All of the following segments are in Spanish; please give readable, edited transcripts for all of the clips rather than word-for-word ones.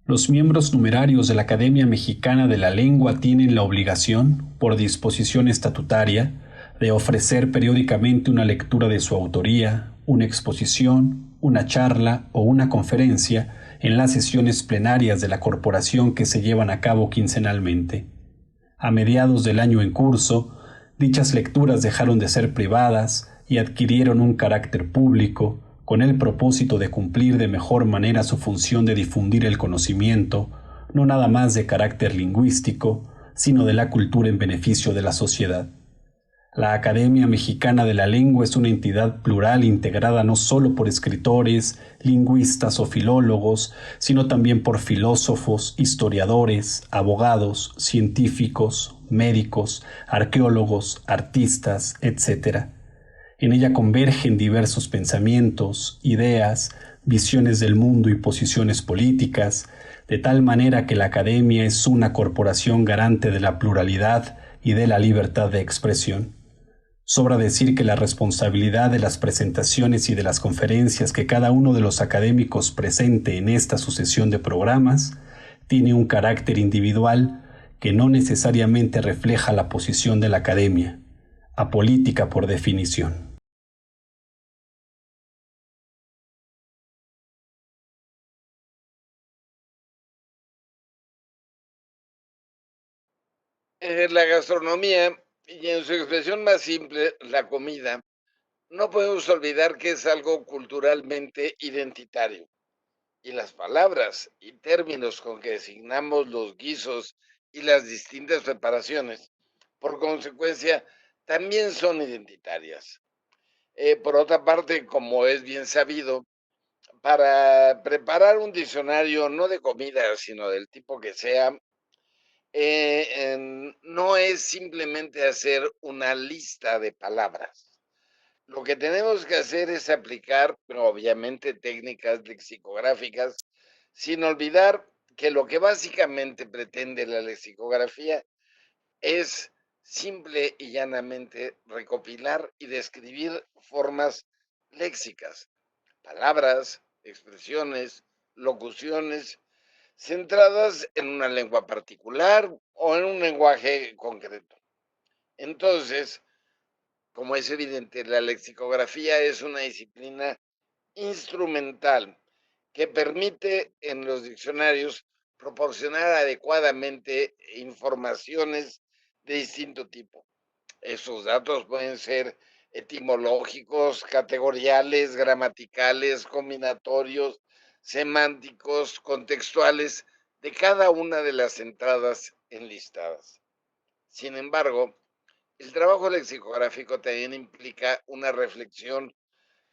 Los miembros numerarios de la Academia Mexicana de la Lengua tienen la obligación, por disposición estatutaria, de ofrecer periódicamente una lectura de su autoría, una exposición, una charla o una conferencia en las sesiones plenarias de la corporación que se llevan a cabo quincenalmente. A mediados del año en curso, dichas lecturas dejaron de ser privadas y adquirieron un carácter público, con el propósito de cumplir de mejor manera su función de difundir el conocimiento, no nada más de carácter lingüístico, sino de la cultura en beneficio de la sociedad. La Academia Mexicana de la Lengua es una entidad plural integrada no solo por escritores, lingüistas o filólogos, sino también por filósofos, historiadores, abogados, científicos, médicos, arqueólogos, artistas, etc. En ella convergen diversos pensamientos, ideas, visiones del mundo y posiciones políticas, de tal manera que la Academia es una corporación garante de la pluralidad y de la libertad de expresión. Sobra decir que la responsabilidad de las presentaciones y de las conferencias que cada uno de los académicos presente en esta sucesión de programas tiene un carácter individual que no necesariamente refleja la posición de la academia, apolítica por definición. La gastronomía, y en su expresión más simple, la comida, no podemos olvidar que es algo culturalmente identitario. Y las palabras y términos con que designamos los guisos y las distintas preparaciones, por consecuencia, también son identitarias. Por otra parte, como es bien sabido, para preparar un diccionario no de comida, sino del tipo que sea, no es simplemente hacer una lista de palabras. Lo que tenemos que hacer es aplicar, pero obviamente, técnicas lexicográficas, sin olvidar que lo que básicamente pretende la lexicografía es simple y llanamente recopilar y describir formas léxicas, palabras, expresiones, locuciones, centradas en una lengua particular o en un lenguaje concreto. Entonces, como es evidente, la lexicografía es una disciplina instrumental que permite en los diccionarios proporcionar adecuadamente informaciones de distinto tipo. Esos datos pueden ser etimológicos, categoriales, gramaticales, combinatorios, semánticos, contextuales de cada una de las entradas enlistadas. Sin embargo, el trabajo lexicográfico también implica una reflexión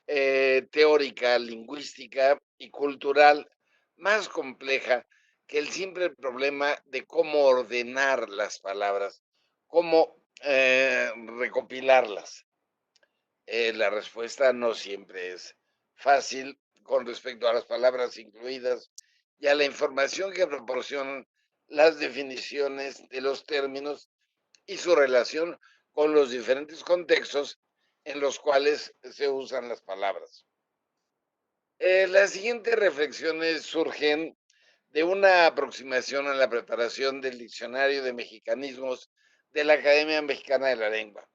teórica, lingüística y cultural más compleja que el simple problema de cómo ordenar las palabras, cómo recopilarlas. La respuesta no siempre es fácil con respecto a las palabras incluidas y a la información que proporcionan las definiciones de los términos y su relación con los diferentes contextos en los cuales se usan las palabras. Las siguientes reflexiones surgen de una aproximación a la preparación del Diccionario de Mexicanismos de la Academia Mexicana de la Lengua.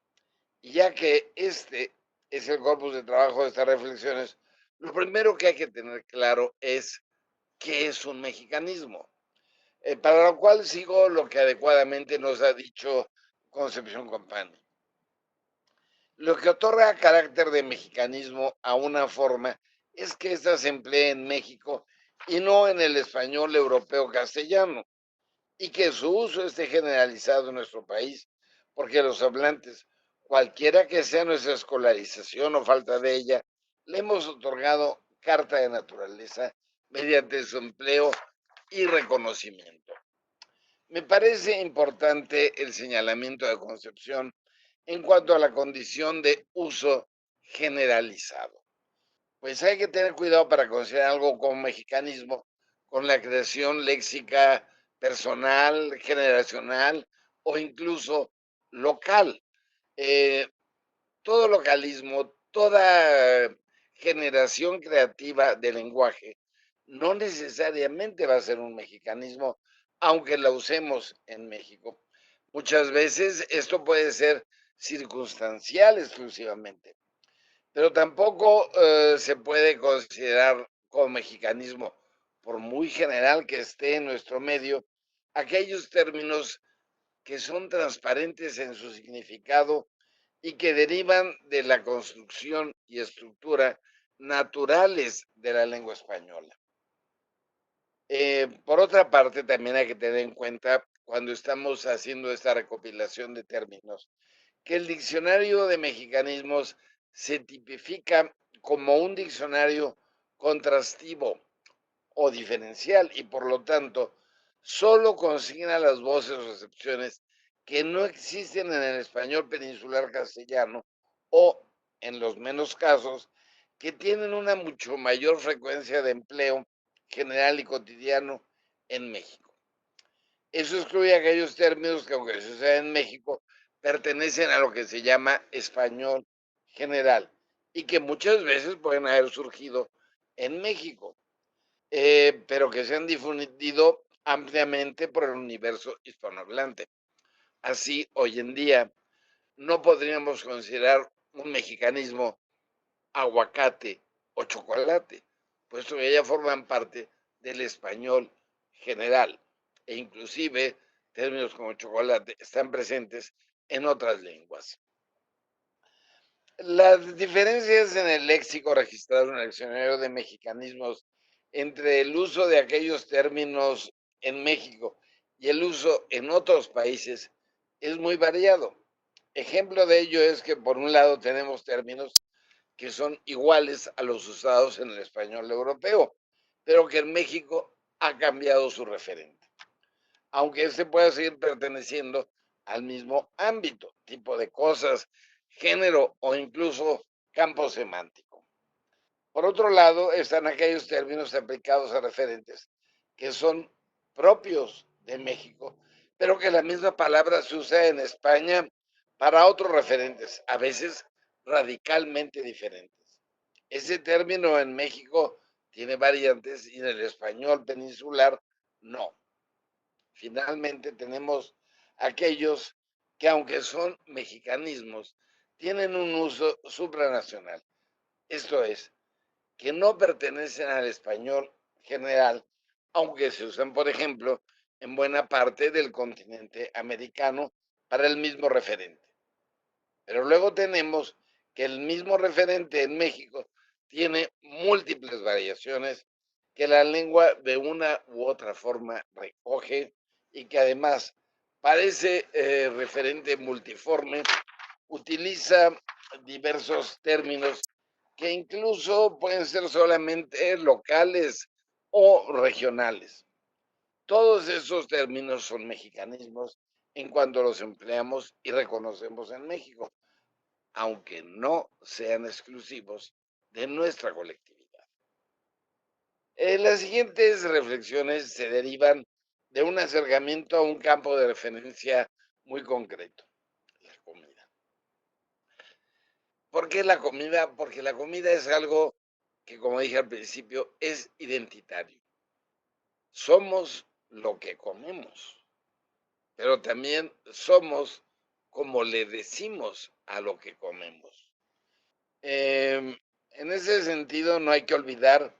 Y ya que este es el corpus de trabajo de estas reflexiones, lo primero que hay que tener claro es qué es un mexicanismo, para lo cual sigo lo que adecuadamente nos ha dicho Concepción Compani. Lo que otorga carácter de mexicanismo a una forma es que ésta se emplee en México y no en el español europeo castellano, y que su uso esté generalizado en nuestro país, porque los hablantes, cualquiera que sea nuestra escolarización o falta de ella, le hemos otorgado carta de naturaleza mediante su empleo y reconocimiento. Me parece importante el señalamiento de Concepción en cuanto a la condición de uso generalizado. Pues hay que tener cuidado para considerar algo como mexicanismo con la creación léxica personal, generacional o incluso local. Eh, Todo localismo, toda generación creativa de lenguaje no necesariamente va a ser un mexicanismo, aunque la usemos en México. Muchas veces esto puede ser circunstancial exclusivamente, pero tampoco se puede considerar como mexicanismo, por muy general que esté en nuestro medio, aquellos términos que son transparentes en su significado y que derivan de la construcción y estructura naturales de la lengua española. Por otra parte, también hay que tener en cuenta cuando estamos haciendo esta recopilación de términos, que el diccionario de mexicanismos se tipifica como un diccionario contrastivo o diferencial y por lo tanto solo consigna las voces o excepciones que no existen en el español peninsular castellano o, en los menos casos, que tienen una mucho mayor frecuencia de empleo general y cotidiano en México. Eso excluye aquellos términos que, aunque se usan en México, pertenecen a lo que se llama español general y que muchas veces pueden haber surgido en México, pero que se han difundido ampliamente por el universo hispanohablante. Así, hoy en día, no podríamos considerar un mexicanismo aguacate o chocolate, puesto que ya forman parte del español general e inclusive términos como chocolate están presentes en otras lenguas. Las diferencias en el léxico registrado en el diccionario de mexicanismos entre el uso de aquellos términos en México y el uso en otros países es muy variado. Ejemplo de ello es que por un lado tenemos términos que son iguales a los usados en el español europeo, pero que en México ha cambiado su referente, aunque este pueda seguir perteneciendo al mismo ámbito, tipo de cosas, género o incluso campo semántico. Por otro lado, están aquellos términos aplicados a referentes que son propios de México, pero que la misma palabra se usa en España para otros referentes, a veces radicalmente diferentes. Ese término en México tiene variantes y en el español peninsular no. Finalmente tenemos aquellos que, aunque son mexicanismos, tienen un uso supranacional. Esto es, que no pertenecen al español general, aunque se usan, por ejemplo, en buena parte del continente americano para el mismo referente. Pero luego tenemos que el mismo referente en México tiene múltiples variaciones que la lengua de una u otra forma recoge y que además parece referente multiforme, utiliza diversos términos que incluso pueden ser solamente locales o regionales. Todos esos términos son mexicanismos en cuanto los empleamos y reconocemos en México, aunque no sean exclusivos de nuestra colectividad. Las siguientes reflexiones se derivan de un acercamiento a un campo de referencia muy concreto, la comida. ¿Por qué la comida? Porque la comida es algo que, como dije al principio, es identitario. Somos lo que comemos, pero también somos como le decimos a lo que comemos. En ese sentido, no hay que olvidar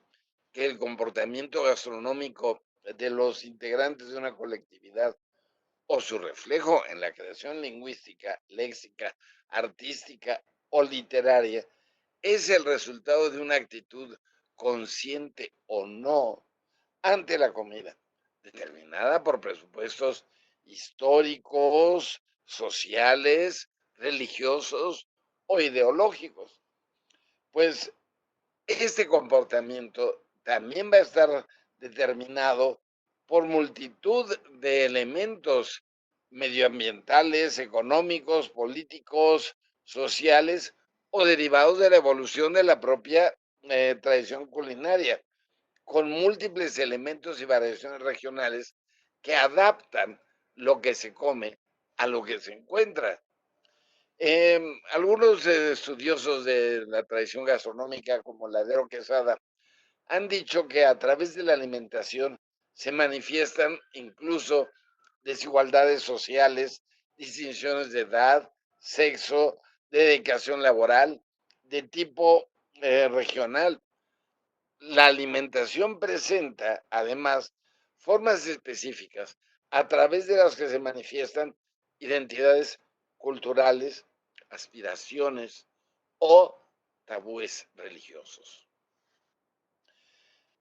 que el comportamiento gastronómico de los integrantes de una colectividad o su reflejo en la creación lingüística, léxica, artística o literaria es el resultado de una actitud consciente o no ante la comida, determinada por presupuestos históricos, sociales, religiosos o ideológicos. Pues este comportamiento también va a estar determinado por multitud de elementos medioambientales, económicos, políticos, sociales o derivados de la evolución de la propia tradición culinaria, con múltiples elementos y variaciones regionales que adaptan lo que se come a lo que se encuentra. Algunos estudiosos de la tradición gastronómica, como Ladero Quesada, han dicho que a través de la alimentación se manifiestan incluso desigualdades sociales, distinciones de edad, sexo, de dedicación laboral, de tipo regional. La alimentación presenta, además, formas específicas a través de las que se manifiestan identidades culturales, aspiraciones o tabúes religiosos.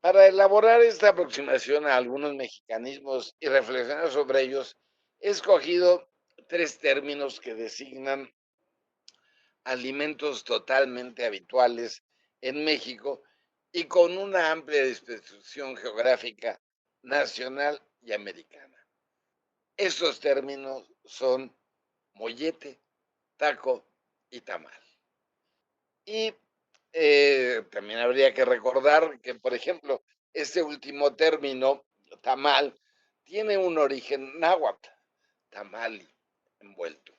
Para elaborar esta aproximación a algunos mexicanismos y reflexionar sobre ellos, he escogido tres términos que designan alimentos totalmente habituales en México y con una amplia distribución geográfica nacional y americana. Estos términos son mollete, taco y tamal. Y también habría que recordar que, por ejemplo, este último término, tamal, tiene un origen náhuatl, tamali, envuelto.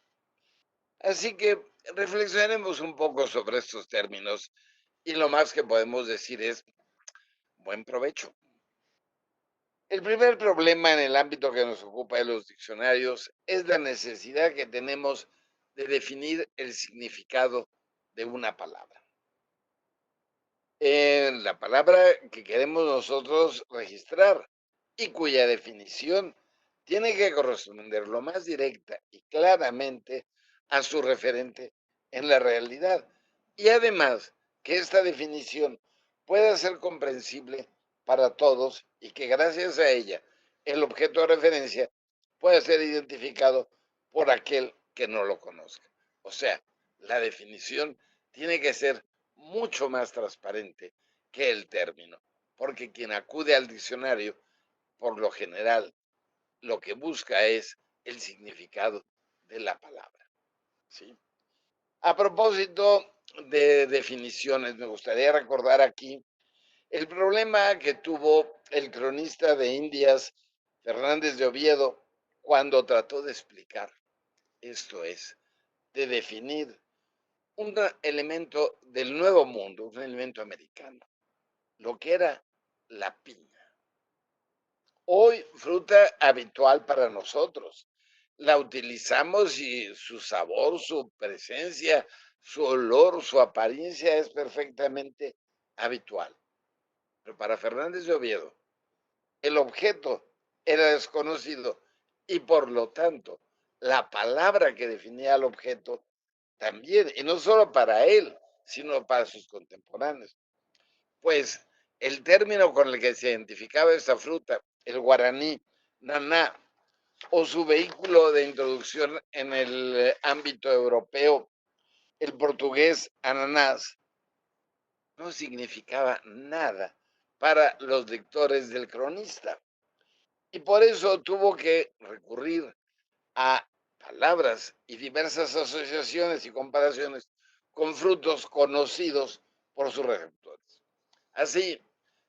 Así que reflexionemos un poco sobre estos términos y lo más que podemos decir es buen provecho. El primer problema en el ámbito que nos ocupa de los diccionarios es la necesidad que tenemos de definir el significado de una palabra. La palabra que queremos nosotros registrar y cuya definición tiene que corresponder lo más directa y claramente a su referente en la realidad. Y además que esta definición pueda ser comprensible para todos y que gracias a ella el objeto de referencia pueda ser identificado por aquel que no lo conozca. O sea, la definición tiene que ser mucho más transparente que el término, porque quien acude al diccionario, por lo general, lo que busca es el significado de la palabra. ¿Sí? A propósito de definiciones, me gustaría recordar aquí el problema que tuvo el cronista de Indias, Fernández de Oviedo, cuando trató de explicar, esto es, de definir un elemento del Nuevo Mundo, un elemento americano, lo que era la piña. Hoy fruta habitual para nosotros. La utilizamos y su sabor, su presencia, su olor, su apariencia es perfectamente habitual. Pero para Fernández de Oviedo, el objeto era desconocido y por lo tanto la palabra que definía al objeto también, y no solo para él, sino para sus contemporáneos. Pues el término con el que se identificaba esta fruta, el guaraní, naná, o su vehículo de introducción en el ámbito europeo, el portugués ananás, no significaba nada para los lectores del cronista. Y por eso tuvo que recurrir a palabras y diversas asociaciones y comparaciones con frutos conocidos por sus receptores. Así,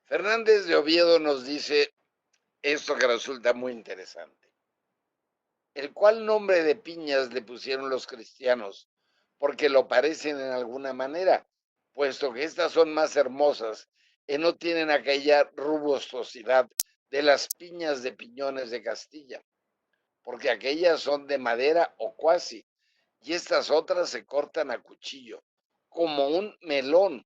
Fernández de Oviedo nos dice esto que resulta muy interesante. ¿El cual nombre de piñas le pusieron los cristianos? Porque lo parecen en alguna manera, puesto que estas son más hermosas y no tienen aquella rugosidad de las piñas de piñones de Castilla, porque aquellas son de madera o cuasi, y estas otras se cortan a cuchillo, como un melón,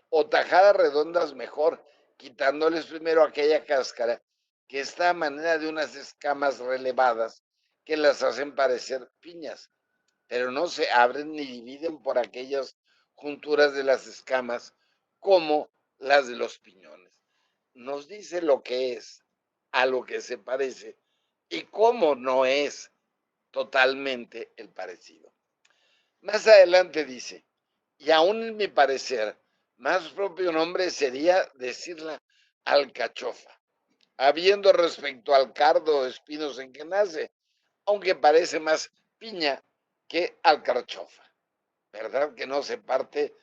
o tajadas redondas mejor, quitándoles primero aquella cáscara que está a manera de unas escamas relevadas que las hacen parecer piñas, pero no se abren ni dividen por aquellas junturas de las escamas como las de los piñones. Nos dice lo que es, a lo que se parece y cómo no es totalmente el parecido. Más adelante dice, y aún en mi parecer, más propio nombre sería decirla alcachofa, habiendo respecto al cardo de espinos en que nace, aunque parece más piña que alcachofa, ¿verdad? Que no se parte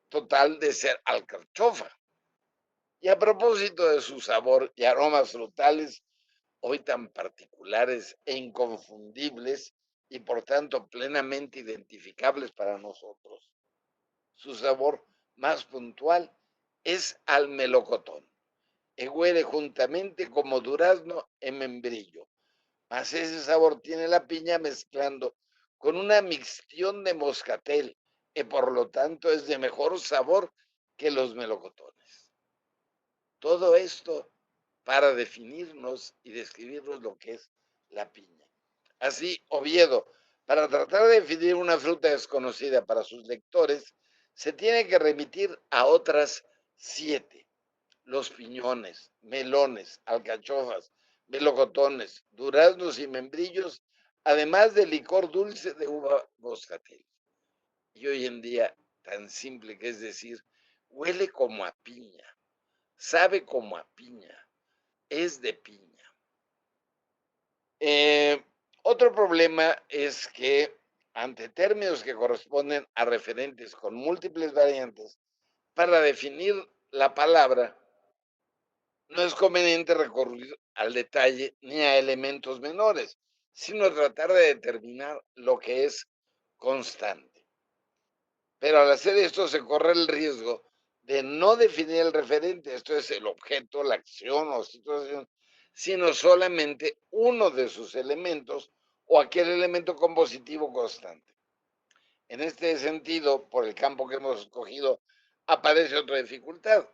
total de ser alcachofa. Y a propósito de su sabor y aromas frutales, hoy tan particulares e inconfundibles y por tanto plenamente identificables para nosotros, su sabor más puntual es al melocotón. y huele juntamente como durazno en membrillo. Mas ese sabor tiene la piña mezclando con una mixtión de moscatel y por lo tanto es de mejor sabor que los melocotones. Todo esto para definirnos y describirnos lo que es la piña. Así, Oviedo, para tratar de definir una fruta desconocida para sus lectores, se tiene que remitir a otras 7: los piñones, melones, alcachofas, melocotones, duraznos y membrillos, además del licor dulce de uva moscatel. Y hoy en día, tan simple que es decir, huele como a piña, sabe como a piña, es de piña. Otro problema es que ante términos que corresponden a referentes con múltiples variantes, para definir la palabra, no es conveniente recurrir al detalle ni a elementos menores, sino tratar de determinar lo que es constante. Pero al hacer esto se corre el riesgo de no definir el referente, esto es el objeto, la acción o situación, sino solamente uno de sus elementos o aquel elemento compositivo constante. En este sentido, por el campo que hemos escogido, aparece otra dificultad,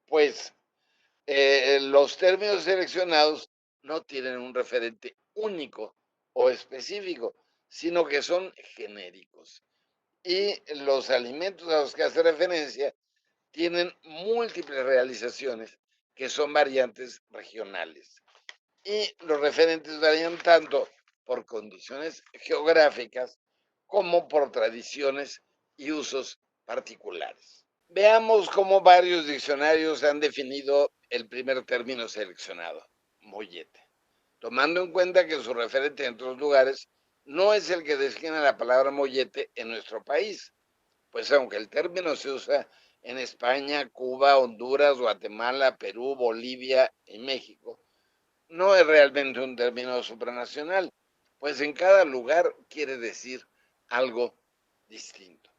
pues los términos seleccionados no tienen un referente único o específico, sino que son genéricos. Y los alimentos a los que hace referencia tienen múltiples realizaciones que son variantes regionales. Y los referentes varían tanto por condiciones geográficas como por tradiciones y usos particulares. Veamos cómo varios diccionarios han definido el primer término seleccionado, mollete, tomando en cuenta que su referente en otros lugares no es el que designa la palabra mollete en nuestro país, pues aunque el término se usa en España, Cuba, Honduras, Guatemala, Perú, Bolivia y México, no es realmente un término supranacional, pues en cada lugar quiere decir algo distinto,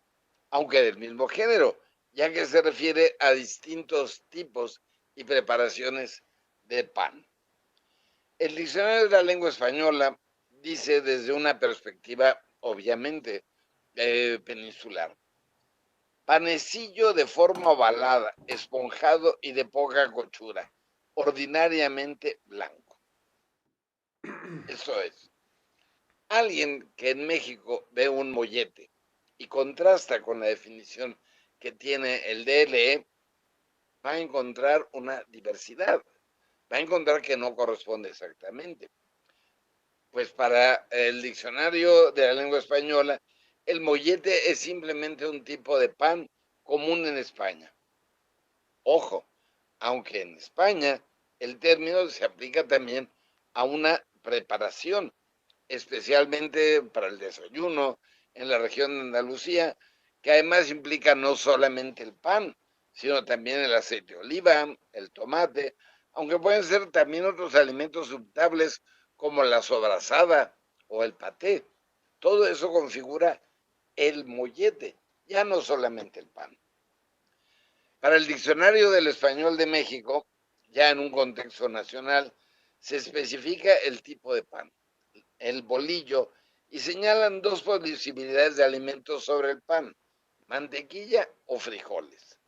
aunque del mismo género, ya que se refiere a distintos tipos y preparaciones de pan. El diccionario de la lengua española dice desde una perspectiva obviamente peninsular: panecillo de forma ovalada, esponjado y de poca cochura, ordinariamente blanco. Eso es. Alguien que en México ve un mollete y contrasta con la definición que tiene el DLE, va a encontrar una diversidad, va a encontrar que no corresponde exactamente. Pues para el diccionario de la lengua española, el mollete es simplemente un tipo de pan común en España. Ojo, aunque en España el término se aplica también a una preparación, especialmente para el desayuno en la región de Andalucía, que además implica no solamente el pan, sino también el aceite de oliva, el tomate, aunque pueden ser también otros alimentos untables como la sobrasada o el paté. Todo eso configura el mollete, ya no solamente el pan. Para el Diccionario del Español de México, ya en un contexto nacional, se especifica el tipo de pan, el bolillo, y señalan dos posibilidades de alimentos sobre el pan: mantequilla o frijoles.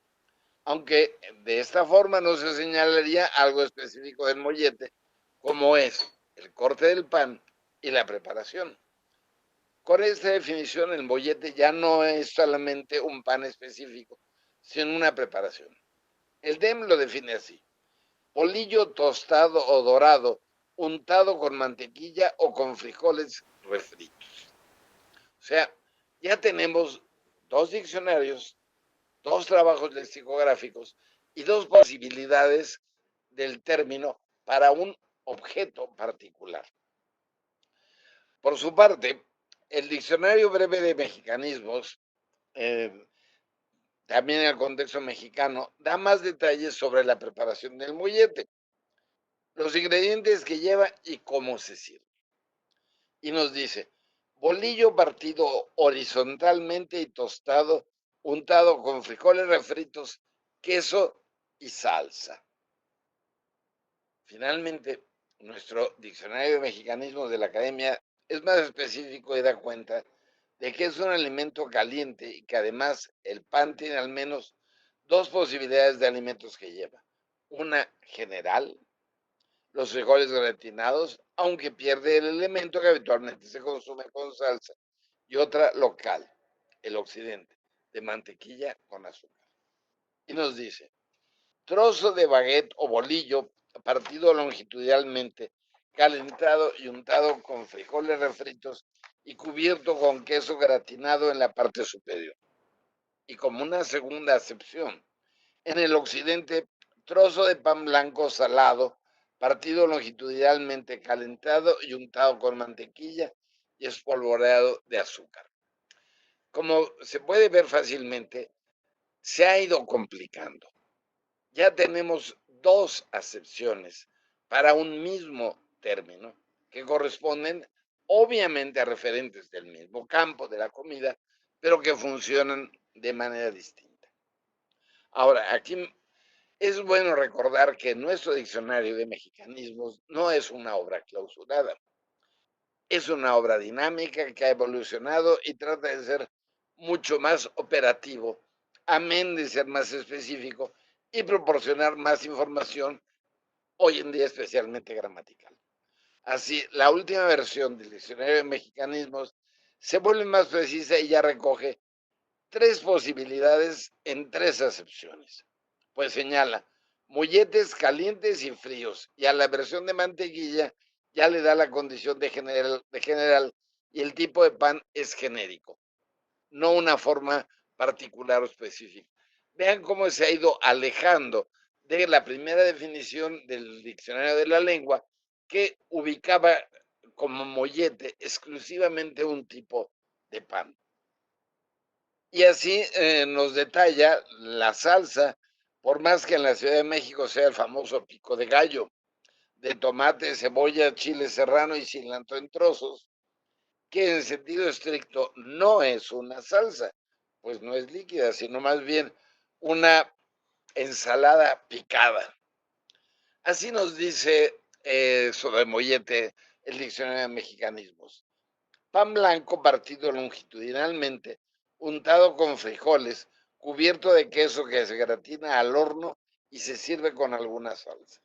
Aunque de esta forma no se señalaría algo específico del mollete, como es el corte del pan y la preparación. Con esta definición, el mollete ya no es solamente un pan específico, sino una preparación. El DEM lo define así: bolillo tostado o dorado, untado con mantequilla o con frijoles refritos. O sea, ya tenemos dos diccionarios, dos trabajos lexicográficos y dos posibilidades del término para un objeto particular. Por su parte, el Diccionario Breve de Mexicanismos, también en el contexto mexicano, da más detalles sobre la preparación del mollete, los ingredientes que lleva y cómo se sirve. Y nos dice: bolillo partido horizontalmente y tostado, untado con frijoles refritos, queso y salsa. Finalmente, nuestro diccionario de mexicanismos de la academia es más específico y da cuenta de que es un alimento caliente y que además el pan tiene al menos dos posibilidades de alimentos que lleva. Una general, los frijoles gratinados, aunque pierde el elemento que habitualmente se consume con salsa, y otra local, el occidente, de mantequilla con azúcar. Y nos dice, trozo de baguette o bolillo partido longitudinalmente, calentado y untado con frijoles refritos y cubierto con queso gratinado en la parte superior. Y como una segunda acepción, en el occidente, trozo de pan blanco salado, partido longitudinalmente, calentado y untado con mantequilla y espolvoreado de azúcar. Como se puede ver fácilmente, se ha ido complicando. Ya tenemos dos acepciones para un mismo término que corresponden obviamente a referentes del mismo campo de la comida, pero que funcionan de manera distinta. Ahora, aquí es bueno recordar que nuestro diccionario de mexicanismos no es una obra clausurada, es una obra dinámica que ha evolucionado y trata de ser mucho más operativo, amén de ser más específico y proporcionar más información, hoy en día especialmente gramatical. Así, la última versión del diccionario de mexicanismos se vuelve más precisa y ya recoge tres posibilidades en tres acepciones. Pues señala molletes calientes y fríos, y a la versión de mantequilla ya le da la condición de general y el tipo de pan es genérico, no una forma particular o específica. Vean cómo se ha ido alejando de la primera definición del diccionario de la lengua, que ubicaba como mollete exclusivamente un tipo de pan. Y así nos detalla la salsa, por más que en la Ciudad de México sea el famoso pico de gallo, de tomate, cebolla, chile serrano y cilantro en trozos, que en sentido estricto no es una salsa, pues no es líquida, sino más bien una ensalada picada. Así nos dice sobre mollete el diccionario de mexicanismos. Pan blanco partido longitudinalmente, untado con frijoles, cubierto de queso que se gratina al horno y se sirve con alguna salsa.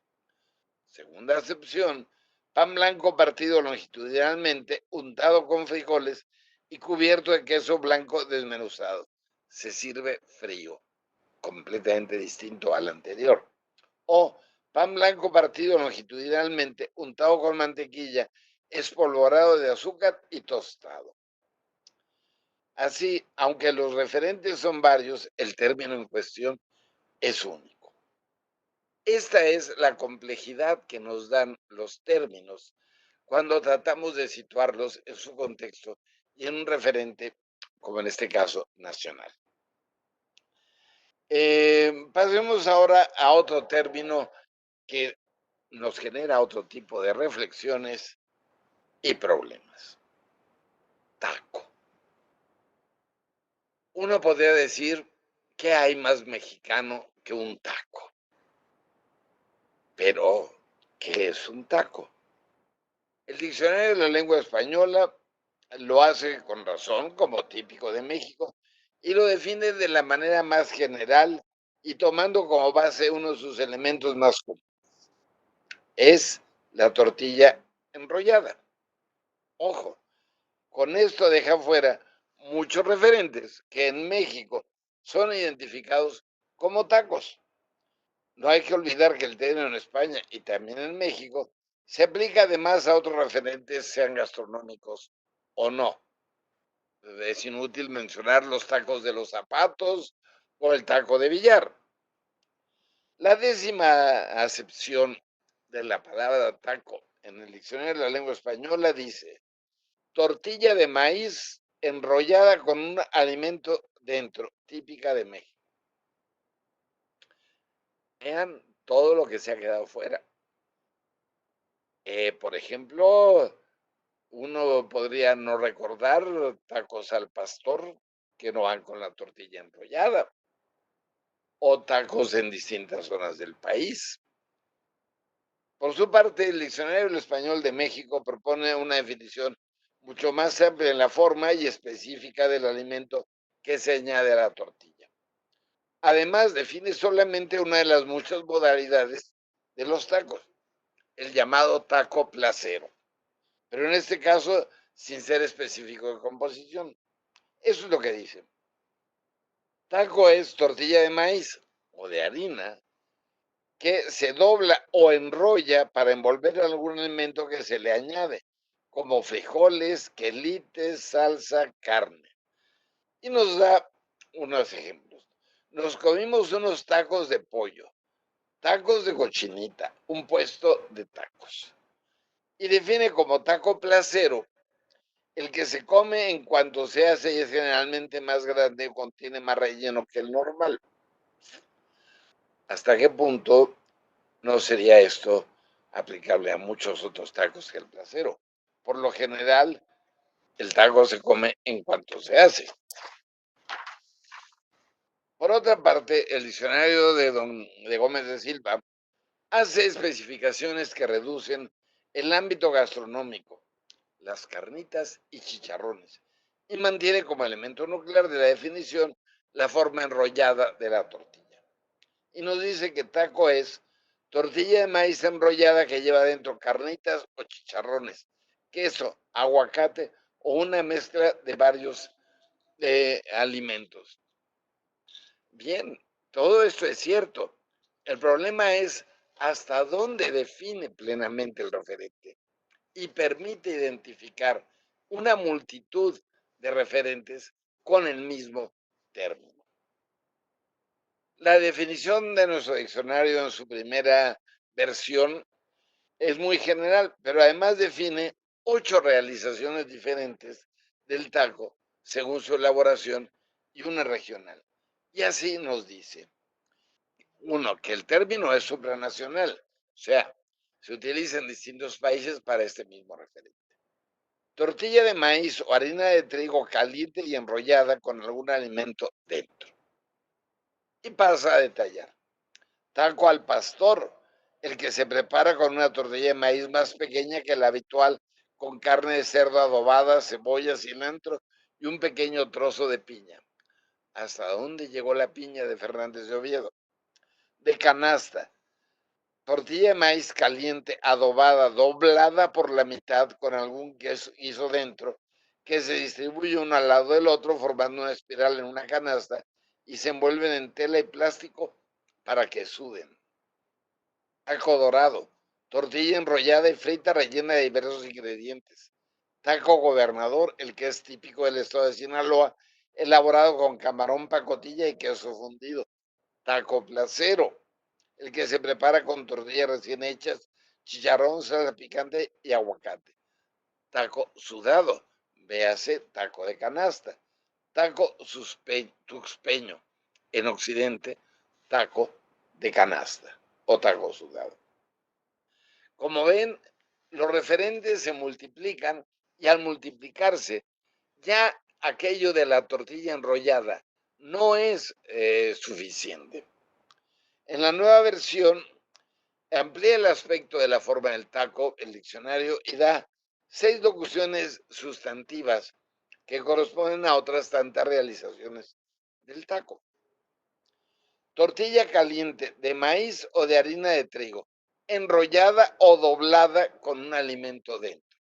Segunda acepción, pan blanco partido longitudinalmente, untado con frijoles y cubierto de queso blanco desmenuzado. Se sirve frío, completamente distinto al anterior. O pan blanco partido longitudinalmente, untado con mantequilla, espolvorado de azúcar y tostado. Así, aunque los referentes son varios, el término en cuestión es único. Esta es la complejidad que nos dan los términos cuando tratamos de situarlos en su contexto y en un referente, como en este caso, nacional. Pasemos ahora a otro término que nos genera otro tipo de reflexiones y problemas. Taco. Uno podría decir que hay más mexicano que un taco. Pero, ¿qué es un taco? El diccionario de la lengua española lo hace con razón, como típico de México, y lo define de la manera más general y tomando como base uno de sus elementos más comunes. Es la tortilla enrollada. Ojo, con esto deja fuera muchos referentes que en México son identificados como tacos. No hay que olvidar que el término en España y también en México se aplica además a otros referentes, sean gastronómicos o no. Es inútil mencionar los tacos de los zapatos o el taco de billar. La décima acepción de la palabra taco en el diccionario de la lengua española dice tortilla de maíz enrollada con un alimento dentro, típica de México. Vean todo lo que se ha quedado fuera. Por ejemplo, uno podría no recordar tacos al pastor que no van con la tortilla enrollada o tacos en distintas zonas del país. Por su parte, el Diccionario del Español de México propone una definición mucho más amplia en la forma y específica del alimento que se añade a la tortilla. Además, define solamente una de las muchas modalidades de los tacos, el llamado taco placero, pero en este caso sin ser específico de composición. Eso es lo que dice. Taco es tortilla de maíz o de harina que se dobla o enrolla para envolver algún alimento que se le añade, como frijoles, quelites, salsa, carne. Y nos da unos ejemplos. Nos comimos unos tacos de pollo, tacos de cochinita, un puesto de tacos. Y define como taco placero el que se come en cuanto se hace y es generalmente más grande o contiene más relleno que el normal. ¿Hasta qué punto no sería esto aplicable a muchos otros tacos que el placero? Por lo general, el taco se come en cuanto se hace. Por otra parte, el diccionario de Gómez de Silva hace especificaciones que reducen el ámbito gastronómico, las carnitas y chicharrones, y mantiene como elemento nuclear de la definición la forma enrollada de la tortilla. Y nos dice que taco es tortilla de maíz enrollada que lleva dentro carnitas o chicharrones, queso, aguacate o una mezcla de varios alimentos. Bien, todo esto es cierto. El problema es hasta dónde define plenamente el referente y permite identificar una multitud de referentes con el mismo término. La definición de nuestro diccionario en su primera versión es muy general, pero además define 8 realizaciones diferentes del taco según su elaboración y una regional. Y así nos dice, uno, que el término es supranacional, o sea, se utiliza en distintos países para este mismo referente. Tortilla de maíz o harina de trigo caliente y enrollada con algún alimento dentro. Y pasa a detallar. Taco al pastor, el que se prepara con una tortilla de maíz más pequeña que la habitual, con carne de cerdo adobada, cebolla, cilantro y un pequeño trozo de piña. ¿Hasta dónde llegó la piña de Fernández de Oviedo? De canasta, tortilla de maíz caliente, adobada, doblada por la mitad con algún guiso dentro, que se distribuye uno al lado del otro formando una espiral en una canasta y se envuelven en tela y plástico para que suden. Taco dorado, tortilla enrollada y frita rellena de diversos ingredientes. Taco gobernador, el que es típico del estado de Sinaloa, elaborado con camarón, pacotilla y queso fundido. Taco placero, el que se prepara con tortillas recién hechas, chicharrón, salsa picante y aguacate. Taco sudado, véase taco de canasta. Taco tuxpeño, en occidente, taco de canasta o taco sudado. Como ven, los referentes se multiplican y al multiplicarse, ya aquello de la tortilla enrollada no es suficiente. En la nueva versión amplía el aspecto de la forma del taco, el diccionario, y da 6 locuciones sustantivas que corresponden a otras tantas realizaciones del taco. Tortilla caliente de maíz o de harina de trigo, enrollada o doblada con un alimento dentro.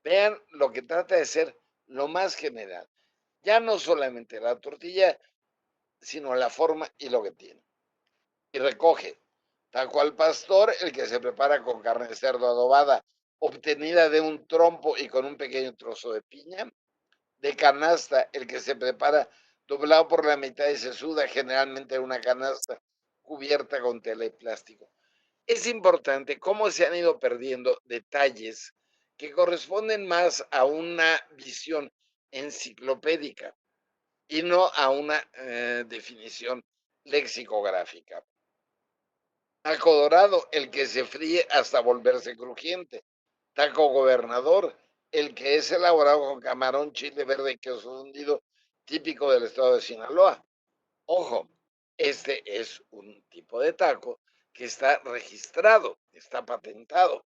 Vean lo que trata de ser lo más general. Ya no solamente la tortilla, sino la forma y lo que tiene. Y recoge taco al pastor, el que se prepara con carne de cerdo adobada, obtenida de un trompo y con un pequeño trozo de piña. De canasta, el que se prepara doblado por la mitad y se suda generalmente en una canasta cubierta con tela y plástico. Es importante cómo se han ido perdiendo detalles que corresponden más a una visión enciclopédica y no a una definición lexicográfica. Taco dorado, el que se fríe hasta volverse crujiente. Taco gobernador, el que es elaborado con camarón, chile verde y queso fundido, típico del estado de Sinaloa. Ojo, este es un tipo de taco que está registrado, está patentado.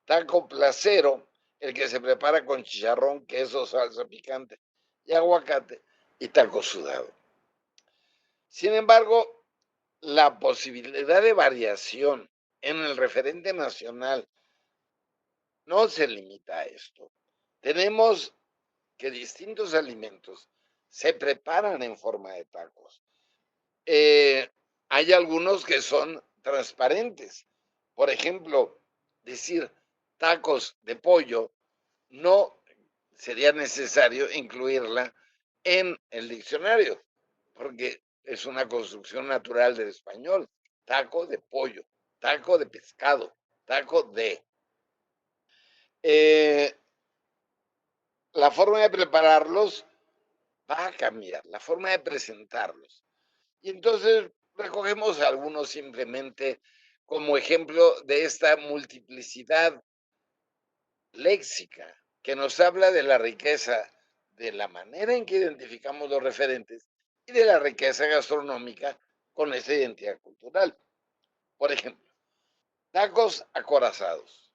Taco placero, el que se prepara con chicharrón, queso, salsa picante y aguacate, y taco sudado. Sin embargo, la posibilidad de variación en el referente nacional no se limita a esto. Tenemos que distintos alimentos se preparan en forma de tacos. Hay algunos que son transparentes. Por ejemplo, decir tacos de pollo no sería necesario incluirla en el diccionario, porque es una construcción natural del español. Taco de pollo, taco de pescado, taco de. Eh, la forma de prepararlos va a cambiar, la forma de presentarlos. Y entonces recogemos algunos simplemente como ejemplo de esta multiplicidad léxica que nos habla de la riqueza, de la manera en que identificamos los referentes y de la riqueza gastronómica con esa identidad cultural. Por ejemplo, tacos acorazados.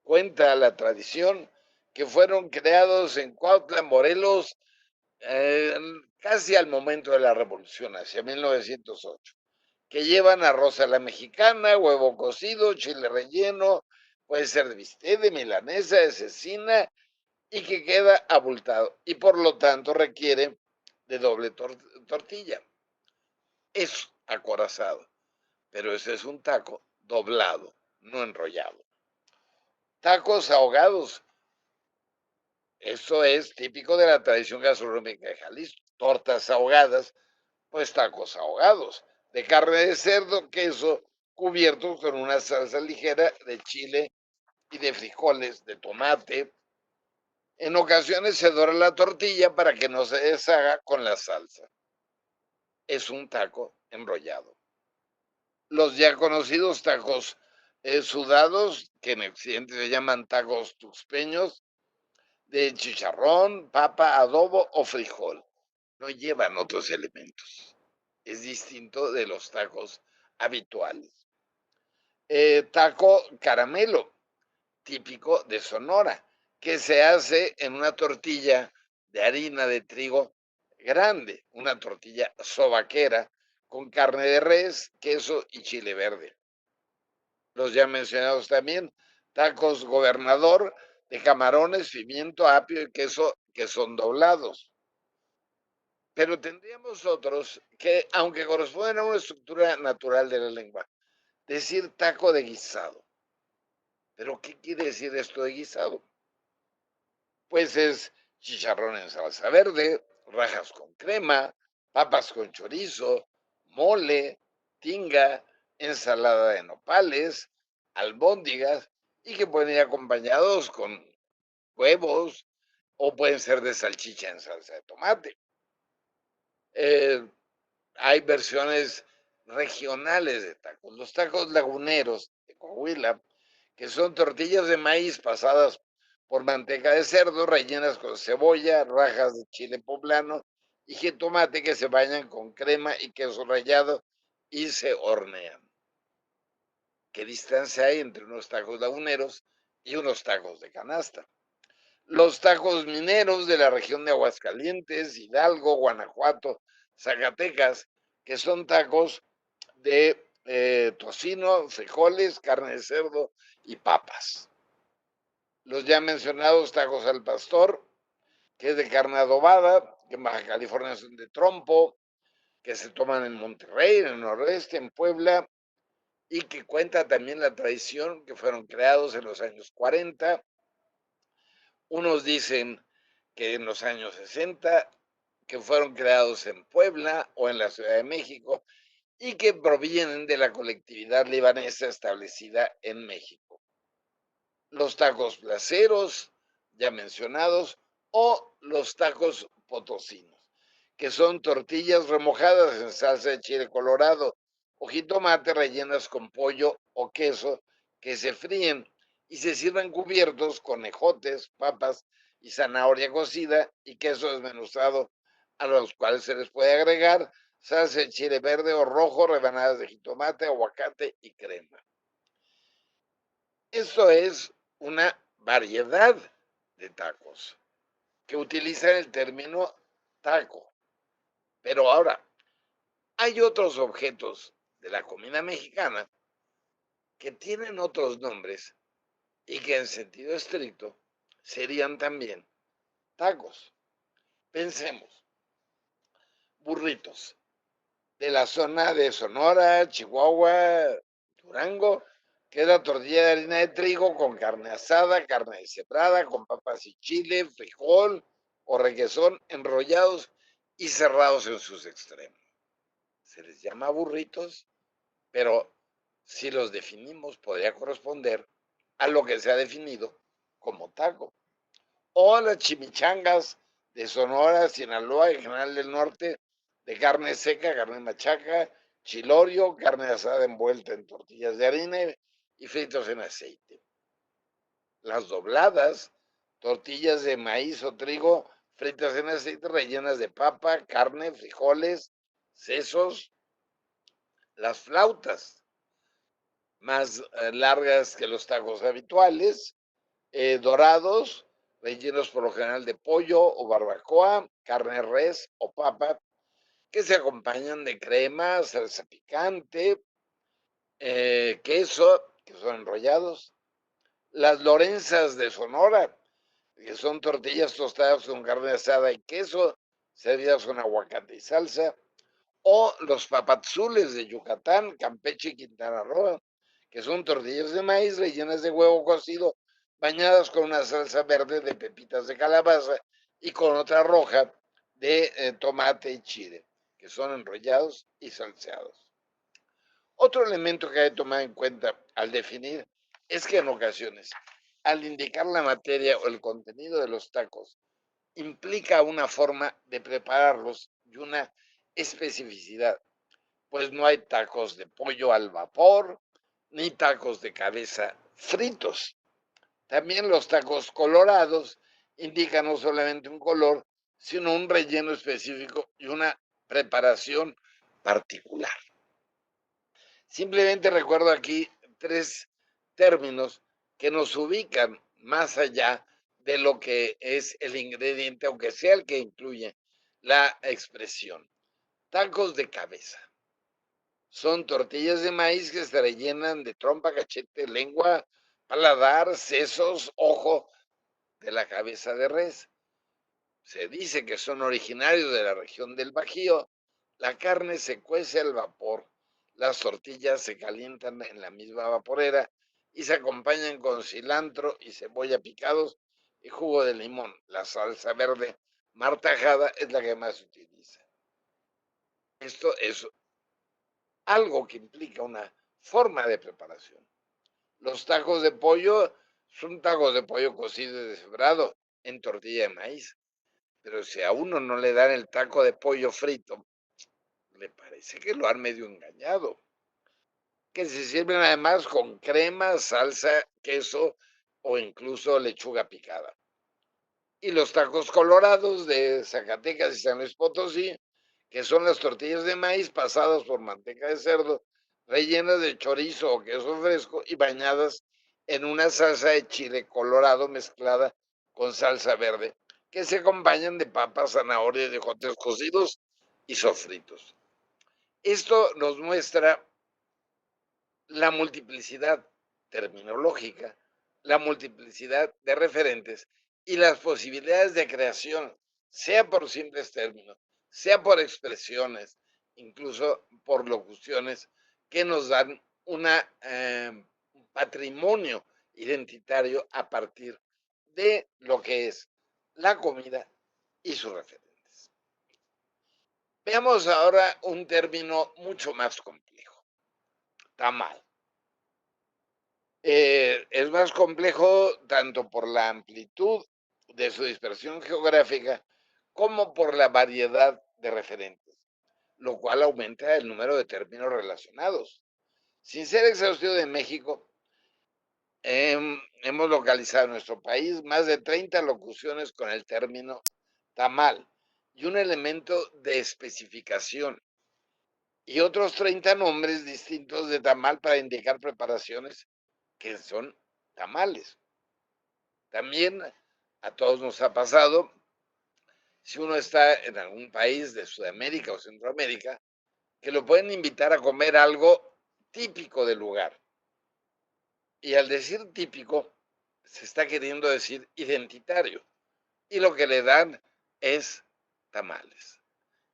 Cuenta la tradición que fueron creados en Cuautla, Morelos, casi al momento de la revolución, hacia 1908, que llevan arroz a la mexicana, huevo cocido, chile relleno, puede ser de bistec, de milanesa, de cecina, y que queda abultado y por lo tanto requiere de doble tortilla. Es acorazado, pero ese es un taco doblado, no enrollado. Tacos ahogados, eso es típico de la tradición gastronómica de Jalisco. Tortas ahogadas, pues tacos ahogados, de carne de cerdo, queso, cubiertos con una salsa ligera de chile y de frijoles, de tomate. En ocasiones se dora la tortilla para que no se deshaga con la salsa. Es un taco enrollado. Los ya conocidos tacos sudados, que en Occidente se llaman tacos tuxpeños, de chicharrón, papa, adobo o frijol. No llevan otros elementos. Es distinto de los tacos habituales. Taco caramelo, típico de Sonora, que se hace en una tortilla de harina de trigo grande, una tortilla sobaquera con carne de res, queso y chile verde. Los ya mencionados también, tacos gobernador de camarones, pimiento, apio y queso que son doblados. Pero tendríamos otros que, aunque corresponden a una estructura natural de la lengua, decir taco de guisado. ¿Pero qué quiere decir esto de guisado? Pues es chicharrón en salsa verde, rajas con crema, papas con chorizo, mole, tinga, ensalada de nopales, albóndigas y que pueden ir acompañados con huevos o pueden ser de salchicha en salsa de tomate. Hay versiones regionales de tacos. Los tacos laguneros de Coahuila, que son tortillas de maíz pasadas por manteca de cerdo, rellenas con cebolla, rajas de chile poblano y jitomate que se bañan con crema y queso rallado y se hornean. ¿Qué distancia hay entre unos tacos laguneros y unos tacos de canasta? Los tacos mineros de la región de Aguascalientes, Hidalgo, Guanajuato, Zacatecas, que son tacos de tocino, frijoles, carne de cerdo y papas. Los ya mencionados tacos al pastor, que es de carne adobada, que en Baja California son de trompo, que se toman en Monterrey, en el noroeste, en Puebla, y que cuenta también la tradición que fueron creados en los años 40. Unos dicen que en los años 60, que fueron creados en Puebla o en la Ciudad de México y que provienen de la colectividad libanesa establecida en México. Los tacos placeros, ya mencionados, o los tacos potosinos, que son tortillas remojadas en salsa de chile colorado o jitomate rellenas con pollo o queso que se fríen y se sirven cubiertos con ejotes, papas y zanahoria cocida y queso desmenuzado, a los cuales se les puede agregar salsa de chile verde o rojo, rebanadas de jitomate, aguacate y crema. Esto es una variedad de tacos que utilizan el término taco. Pero ahora, hay otros objetos de la comida mexicana que tienen otros nombres y que en sentido estricto serían también tacos. Pensemos, burritos de la zona de Sonora, Chihuahua, Durango, que es la tortilla de harina de trigo con carne asada, carne deshebrada, con papas y chile, frijol o requesón enrollados y cerrados en sus extremos. Se les llama burritos, pero si los definimos podría corresponder a lo que se ha definido como taco. O las chimichangas de Sonora, Sinaloa y General del Norte, de carne seca, carne machaca, chilorio, carne asada envuelta en tortillas de harina y fritos en aceite. Las dobladas, tortillas de maíz o trigo fritas en aceite rellenas de papa, carne, frijoles, sesos. Las flautas, más largas que los tacos habituales, dorados, rellenos por lo general de pollo o barbacoa, carne res o papa, que se acompañan de crema, salsa picante, queso, que son enrollados. Las lorenzas de Sonora, que son tortillas tostadas con carne asada y queso, servidas con aguacate y salsa. O los papazules de Yucatán, Campeche y Quintana Roo, que son tortillas de maíz rellenas de huevo cocido, bañadas con una salsa verde de pepitas de calabaza y con otra roja de tomate y chile, que son enrollados y salseados. Otro elemento que hay que tomar en cuenta al definir es que en ocasiones, al indicar la materia o el contenido de los tacos, implica una forma de prepararlos y una especificidad, pues no hay tacos de pollo al vapor, ni tacos de cabeza fritos. También los tacos colorados indican no solamente un color, sino un relleno específico y una preparación particular. Simplemente recuerdo aquí tres términos que nos ubican más allá de lo que es el ingrediente, aunque sea el que incluye la expresión. Tacos de cabeza. Son tortillas de maíz que se rellenan de trompa, cachete, lengua, paladar, sesos, ojo de la cabeza de res. Se dice que son originarios de la región del Bajío. La carne se cuece al vapor, las tortillas se calientan en la misma vaporera y se acompañan con cilantro y cebolla picados y jugo de limón. La salsa verde martajada es la que más se utiliza. Esto es algo que implica una forma de preparación. Los tacos de pollo son tacos de pollo cocido y deshebrado en tortilla de maíz. Pero si a uno no le dan el taco de pollo frito, le parece que lo han medio engañado. Que se sirven además con crema, salsa, queso o incluso lechuga picada. Y los tacos colorados de Zacatecas y San Luis Potosí, que son las tortillas de maíz pasadas por manteca de cerdo, rellenas de chorizo o queso fresco y bañadas en una salsa de chile colorado mezclada con salsa verde, que se acompañan de papas, zanahorias, de ejotes cocidos y sofritos. Esto nos muestra la multiplicidad terminológica, la multiplicidad de referentes y las posibilidades de creación, sea por simples términos, sea por expresiones, incluso por locuciones que nos dan un patrimonio identitario a partir de lo que es la comida y sus referentes. Veamos ahora un término mucho más complejo, tamal. Es más complejo tanto por la amplitud de su dispersión geográfica como por la variedad de referentes, lo cual aumenta el número de términos relacionados. Sin ser exhaustivo de México, hemos localizado en nuestro país más de 30 locuciones con el término tamal y un elemento de especificación y otros 30 nombres distintos de tamal para indicar preparaciones que son tamales. También a todos nos ha pasado, si uno está en algún país de Sudamérica o Centroamérica, que lo pueden invitar a comer algo típico del lugar. Y al decir típico, se está queriendo decir identitario. Y lo que le dan es tamales.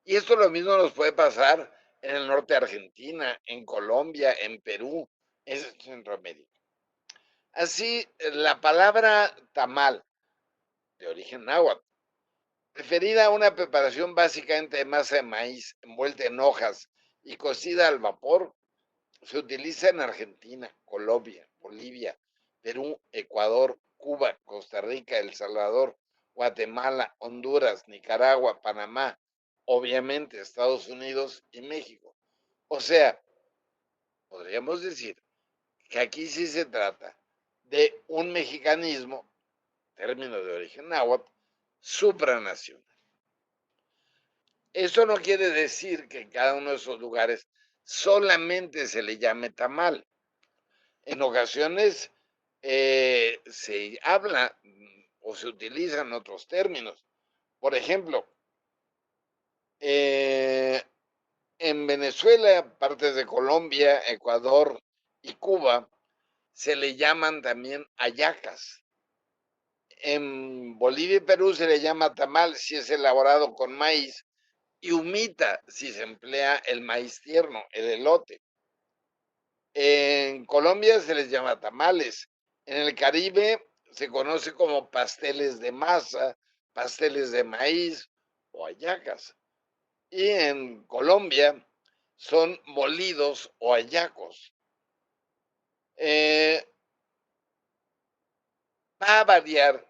Y esto lo mismo nos puede pasar en el norte de Argentina, en Colombia, en Perú, en Centroamérica. Así, la palabra tamal, de origen náhuatl, referida a una preparación básicamente de masa de maíz envuelta en hojas y cocida al vapor, se utiliza en Argentina, Colombia, Bolivia, Perú, Ecuador, Cuba, Costa Rica, El Salvador, Guatemala, Honduras, Nicaragua, Panamá, obviamente Estados Unidos y México. O sea, podríamos decir que aquí sí se trata de un mexicanismo, término de origen náhuatl, supranacional. Esto no quiere decir que en cada uno de esos lugares solamente se le llame tamal. En ocasiones se habla o se utilizan otros términos. Por ejemplo, en Venezuela, partes de Colombia, Ecuador y Cuba, se le llaman también hallacas. En Bolivia y Perú se le llama tamal si es elaborado con maíz y humita si se emplea el maíz tierno, el elote. En Colombia se les llama tamales. En el Caribe se conoce como pasteles de masa, pasteles de maíz o hallacas. Y en Colombia son molidos o hallacos. Va a variar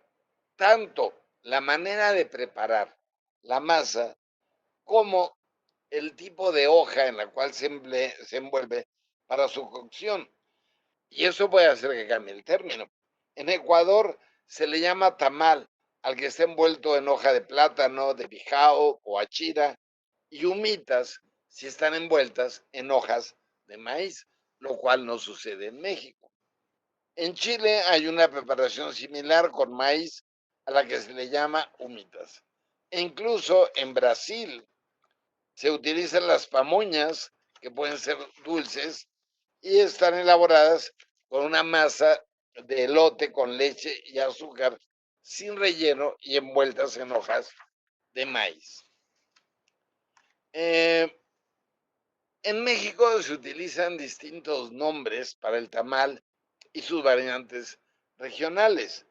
tanto la manera de preparar la masa como el tipo de hoja en la cual se envuelve para su cocción. Y eso puede hacer que cambie el término. En Ecuador se le llama tamal al que está envuelto en hoja de plátano, de bijao o achira, y humitas si están envueltas en hojas de maíz, lo cual no sucede en México. En Chile hay una preparación similar con maíz a la que se le llama humitas. E incluso en Brasil se utilizan las pamuñas, que pueden ser dulces, y están elaboradas con una masa de elote con leche y azúcar sin relleno y envueltas en hojas de maíz. En México se utilizan distintos nombres para el tamal y sus variantes regionales.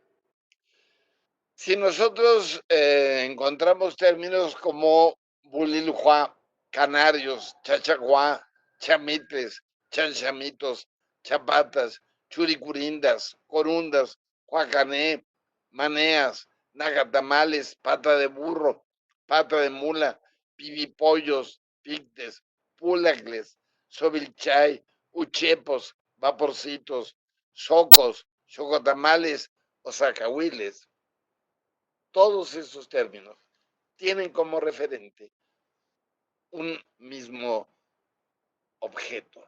Si nosotros encontramos términos como bulilujá, canarios, chachaguá, chamitles, chanchamitos, chapatas, churicurindas, corundas, cuacané, maneas, nacatamales, pata de burro, pata de mula, pibipollos, pictes, pulacles, sobilchay, uchepos, vaporcitos, socos, chocotamales o zacahuiles. Todos esos términos tienen como referente un mismo objeto,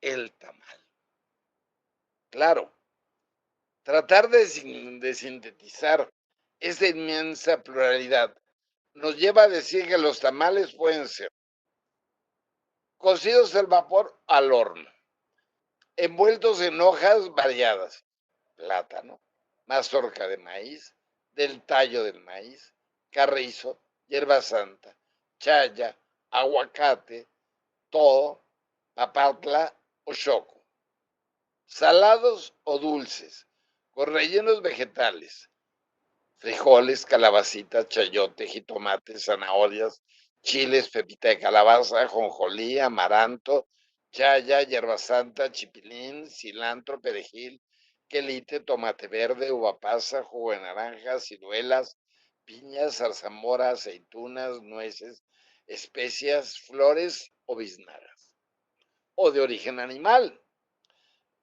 el tamal. Claro, tratar de sintetizar esta inmensa pluralidad nos lleva a decir que los tamales pueden ser cocidos al vapor al horno, envueltos en hojas variadas, plátano, mazorca de maíz, del tallo del maíz, carrizo, hierba santa, chaya, aguacate, todo, papatla o choco, salados o dulces, con rellenos vegetales, frijoles, calabacitas, chayote, jitomate, zanahorias, chiles, pepita de calabaza, jonjolí, amaranto, chaya, hierba santa, chipilín, cilantro, perejil, quelite, tomate verde, uva pasa, jugo de naranja, ciruelas, piñas, zarzamora, aceitunas, nueces, especias, flores o biznagas, o de origen animal,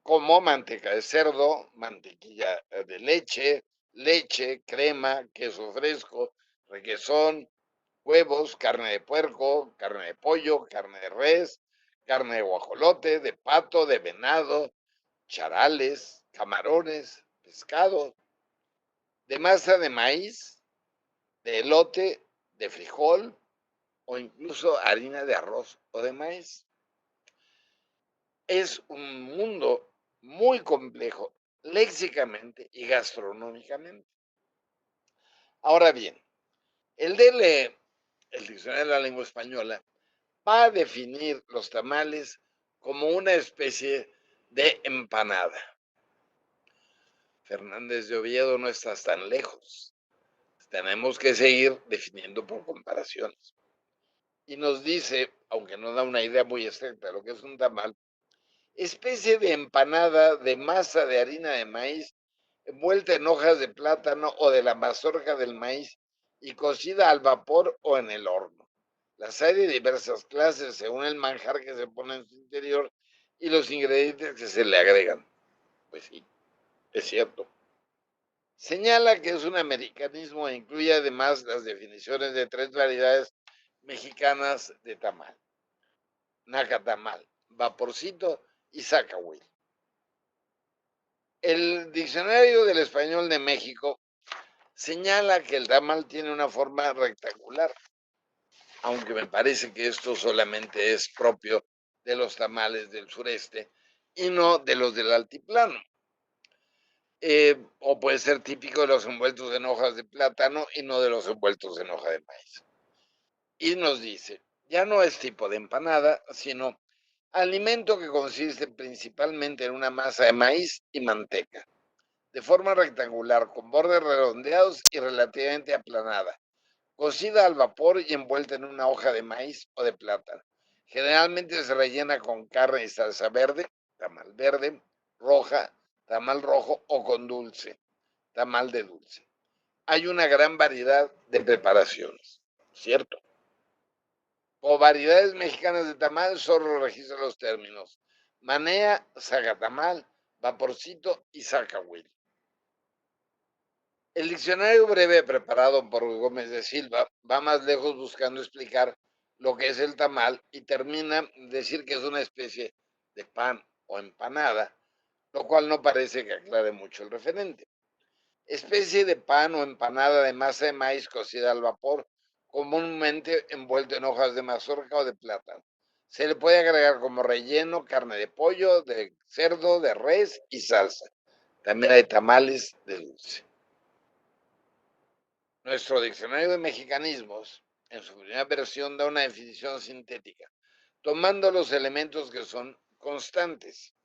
como manteca de cerdo, mantequilla de leche, leche, crema, queso fresco, requesón, huevos, carne de puerco, carne de pollo, carne de res, carne de guajolote, de pato, de venado, charales, camarones, pescado, de masa de maíz, de elote, de frijol o incluso harina de arroz o de maíz. Es un mundo muy complejo léxicamente y gastronómicamente. Ahora bien, el DLE, el Diccionario de la Lengua Española, va a definir los tamales como una especie de empanada. Fernández de Oviedo, no estás tan lejos. Tenemos que seguir definiendo por comparaciones. Y nos dice, aunque no da una idea muy exacta de lo que es un tamal, especie de empanada de masa de harina de maíz envuelta en hojas de plátano o de la mazorca del maíz y cocida al vapor o en el horno. Las hay de diversas clases según el manjar que se pone en su interior y los ingredientes que se le agregan. Pues sí, es cierto. Señala que es un americanismo e incluye además las definiciones de 3 variedades mexicanas de tamal: nacatamal, vaporcito y zacahuil. El Diccionario del Español de México señala que el tamal tiene una forma rectangular, aunque me parece que esto solamente es propio de los tamales del sureste y no de los del altiplano. O puede ser típico de los envueltos en hojas de plátano y no de los envueltos en hoja de maíz. Y nos dice, ya no es tipo de empanada, sino alimento que consiste principalmente en una masa de maíz y manteca, de forma rectangular, con bordes redondeados y relativamente aplanada, cocida al vapor y envuelta en una hoja de maíz o de plátano. Generalmente se rellena con carne y salsa verde, tamal verde, roja, tamal rojo o con dulce, tamal de dulce. Hay una gran variedad de preparaciones, ¿cierto? O variedades mexicanas de tamal solo registra los términos manea, zagatamal, vaporcito y zacahuil. El diccionario breve preparado por Gómez de Silva va más lejos buscando explicar lo que es el tamal y termina decir que es una especie de pan o empanada, lo cual no parece que aclare mucho el referente. Especie de pan o empanada de masa de maíz cocida al vapor, comúnmente envuelto en hojas de mazorca o de plátano. Se le puede agregar como relleno carne de pollo, de cerdo, de res y salsa. También hay tamales de dulce. Nuestro diccionario de mexicanismos, en su primera versión, da una definición sintética, tomando los elementos que son constantes,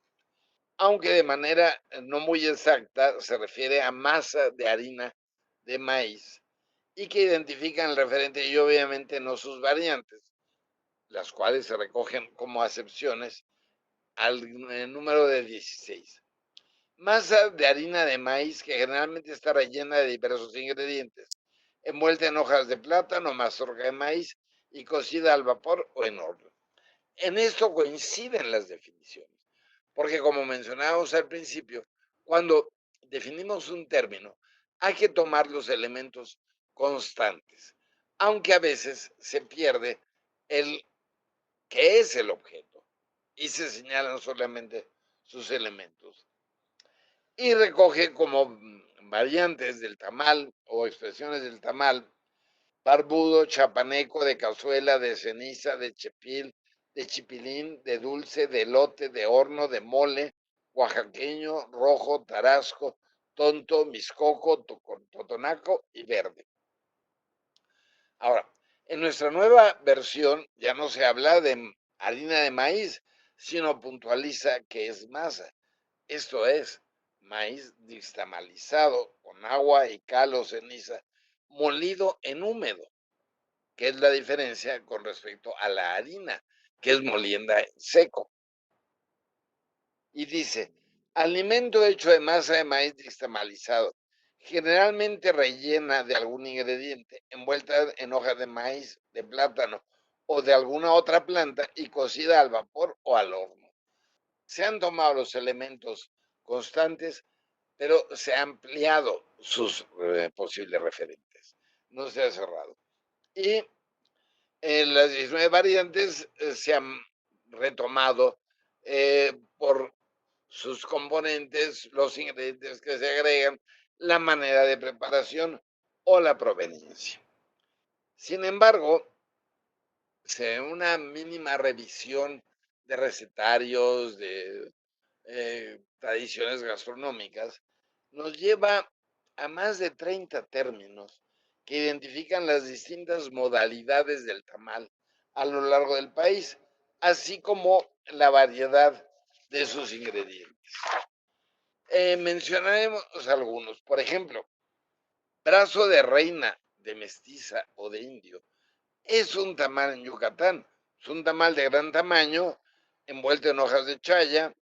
aunque de manera no muy exacta se refiere a masa de harina de maíz y que identifican el referente y obviamente no sus variantes, las cuales se recogen como acepciones al número de 16. Masa de harina de maíz que generalmente está rellena de diversos ingredientes, envuelta en hojas de plátano, mazorca de maíz y cocida al vapor o en horno. En esto coinciden las definiciones, porque como mencionábamos al principio, cuando definimos un término, hay que tomar los elementos constantes, aunque a veces se pierde el que es el objeto y se señalan solamente sus elementos. Y recoge como variantes del tamal o expresiones del tamal: barbudo, chapaneco, de cazuela, de ceniza, de chepil, de chipilín, de dulce, de elote, de horno, de mole, oaxaqueño, rojo, tarasco, tonto, miscoco, totonaco y verde. Ahora, en nuestra nueva versión ya no se habla de harina de maíz, sino puntualiza que es masa. Esto es maíz nixtamalizado con agua y cal o ceniza, molido en húmedo, que es la diferencia con respecto a la harina, que es molienda en seco. Y dice, alimento hecho de masa de maíz nixtamalizado, generalmente rellena de algún ingrediente, envuelta en hojas de maíz, de plátano o de alguna otra planta y cocida al vapor o al horno. Se han tomado los elementos constantes, pero se ha ampliado sus posibles referentes. No se ha cerrado. Y las 19 variantes se retomado por sus componentes, los ingredientes que se agregan, la manera de preparación o la proveniencia. Sin embargo, una mínima revisión de recetarios, de tradiciones gastronómicas, nos lleva a más de 30 términos que identifican las distintas modalidades del tamal a lo largo del país, así como la variedad de sus ingredientes. Mencionaremos algunos. Por ejemplo, brazo de reina, de mestiza o de indio. Es un tamal en Yucatán. Es un tamal de gran tamaño, envuelto en hojas de chaya.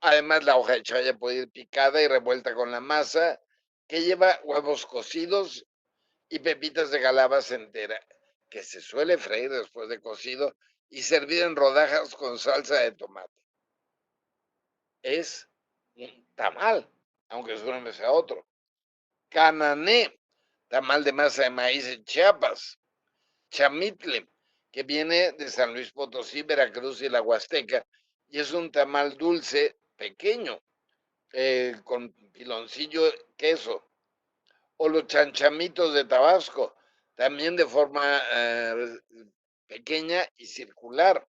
Además, la hoja de chaya puede ir picada y revuelta con la masa, que lleva huevos cocidos y pepitas de calabaza entera, que se suele freír después de cocido y servir en rodajas con salsa de tomate. Es un tamal, aunque suene a otro. Canané, tamal de masa de maíz en Chiapas. Chamitle, que viene de San Luis Potosí, Veracruz y la Huasteca, y es un tamal dulce pequeño, con piloncillo, queso. O los chanchamitos de Tabasco, también de forma pequeña y circular.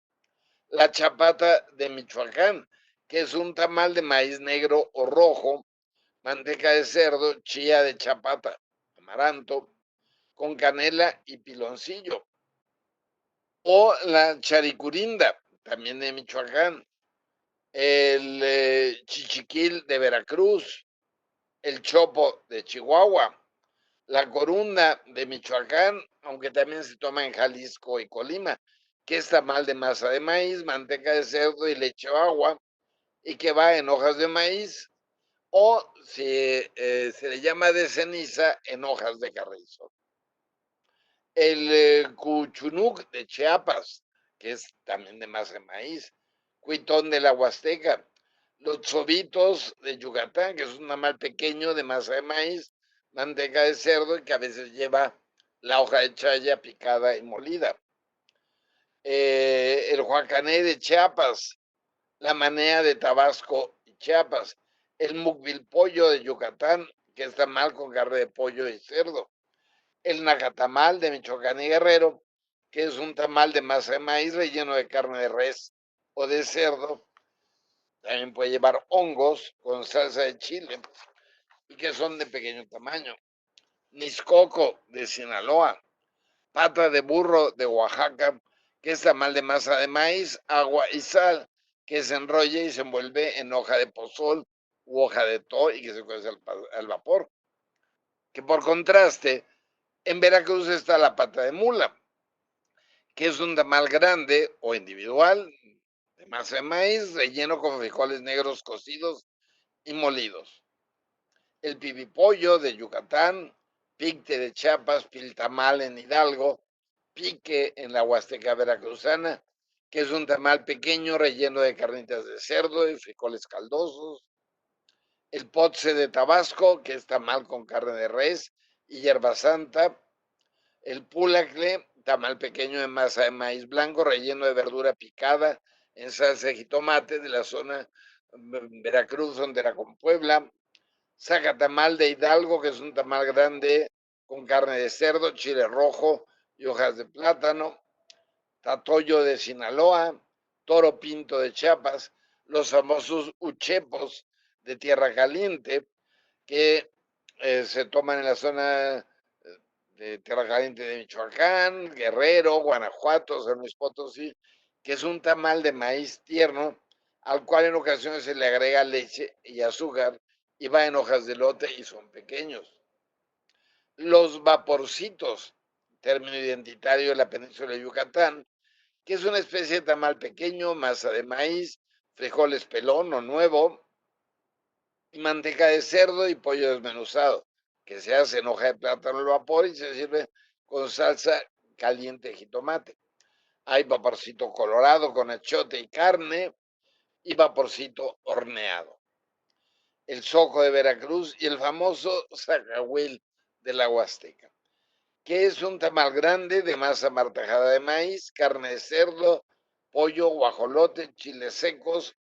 La chapata de Michoacán, que es un tamal de maíz negro o rojo, manteca de cerdo, chía de chapata, amaranto, con canela y piloncillo. O la charicurinda, también de Michoacán. El chichiquil de Veracruz, el chopo de Chihuahua, la corunda de Michoacán, aunque también se toma en Jalisco y Colima, que es tamal de masa de maíz, manteca de cerdo y leche o agua, y que va en hojas de maíz, o se le llama de ceniza en hojas de carrizo. El cuchunuc de Chiapas, que es también de masa de maíz, cuitón de la Huasteca, los chovitos de Yucatán, que es un tamal pequeño de masa de maíz, manteca de cerdo y que a veces lleva la hoja de chaya picada y molida. El huacané de Chiapas, la manea de Tabasco y Chiapas, el pollo de Yucatán, que es tamal con carne de pollo y cerdo, el nacatamal de Michoacán y Guerrero, que es un tamal de masa de maíz relleno de carne de res o de cerdo. También puede llevar hongos con salsa de chile y que son de pequeño tamaño. Niscoco de Sinaloa, pata de burro de Oaxaca, que es tamal de masa de maíz, agua y sal, que se enrolla y se envuelve en hoja de pozol u hoja de to y que se cuece al vapor. Que por contraste, en Veracruz está la pata de mula, que es un tamal grande o individual de masa de maíz relleno con frijoles negros cocidos y molidos. El pibipollo de Yucatán, picte de Chiapas, piltamal en Hidalgo, pique en la Huasteca veracruzana, que es un tamal pequeño relleno de carnitas de cerdo y frijoles caldosos. El potse de Tabasco, que es tamal con carne de res y hierba santa. El pulacle, tamal pequeño de masa de maíz blanco relleno de verdura picada en salsa de jitomate de la zona Veracruz, frontera con Puebla. Zacatamal de Hidalgo, que es un tamal grande con carne de cerdo, chile rojo y hojas de plátano. Tatoyo de Sinaloa, toro pinto de Chiapas, los famosos uchepos de Tierra Caliente, que se toman en la zona de Tierra Caliente de Michoacán, Guerrero, Guanajuato, San Luis Potosí, que es un tamal de maíz tierno, al cual en ocasiones se le agrega leche y azúcar, y va en hojas de lote y son pequeños. Los vaporcitos, término identitario de la península de Yucatán, que es una especie de tamal pequeño, masa de maíz, frijoles pelón o nuevo, y manteca de cerdo y pollo desmenuzado, que se hace en hoja de plátano al vapor y se sirve con salsa caliente de jitomate. Hay vaporcito colorado con achote y carne y vaporcito horneado. El soco de Veracruz y el famoso zacahuil de la Huasteca, que es un tamal grande de masa martajada de maíz, carne de cerdo, pollo, guajolote, chiles secos,